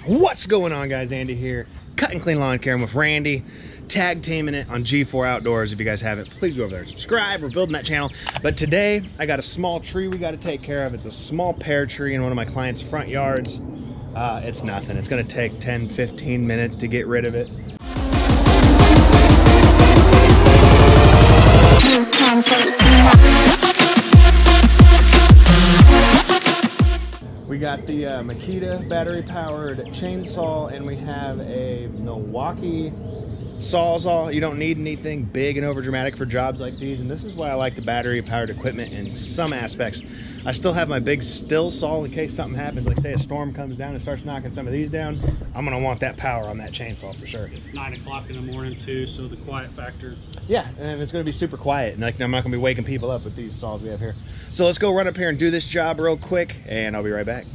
What's going on, guys? Andy here, Cut and Clean Lawn Care. I'm with Randy, tag teaming it on G4 Outdoors. If you guys haven't, please go over there and subscribe. We're building that channel. But today I got a small tree we got to take care of. It's a small pear tree in one of my clients' front yards. It's nothing. It's going to take 10-15 minutes to get rid of it. We got the Makita battery-powered chainsaw, and we have a Milwaukee Sawzall. You don't need anything big and overdramatic for jobs like these, and this is why I like the battery-powered equipment in some aspects. I still have my big Stihl saw in case something happens, like say a storm comes down and starts knocking some of these down. I'm gonna want that power on that chainsaw for sure. It's 9 o'clock in the morning too, so the quiet factor. Yeah, and it's gonna be super quiet, and like I'm not gonna be waking people up with these saws we have here. So let's go run up here and do this job real quick, and I'll be right back.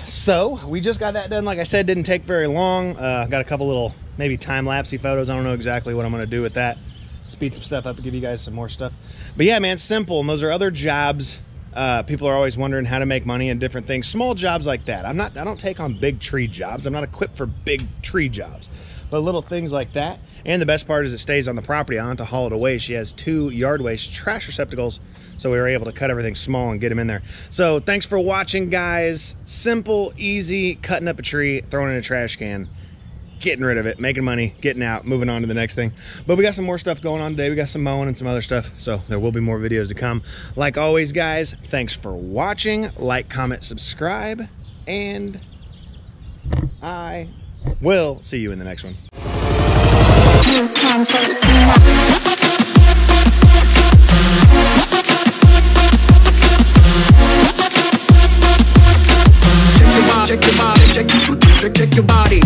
So we just got that done. Like I said, didn't take very long. Got a couple little maybe time-lapsey photos. I don't know exactly what I'm gonna do with that. Speed some stuff up and give you guys some more stuff. But yeah, man, simple. And those are other jobs. People are always wondering how to make money and different things. Small jobs like that. I don't take on big tree jobs. I'm not equipped for big tree jobs, but little things like that. And the best part is it stays on the property. I don't have to haul it away. She has 2 yard waste trash receptacles, so we were able to cut everything small and get them in there. So thanks for watching, guys. Simple, easy, cutting up a tree, throwing it in a trash can, getting rid of it, making money, getting out, moving on to the next thing. But we got some more stuff going on today. We got some mowing and some other stuff, so there will be more videos to come. Like always, guys, thanks for watching. Like, comment, subscribe, and I will see you in the next one. You can say check your body, check your body.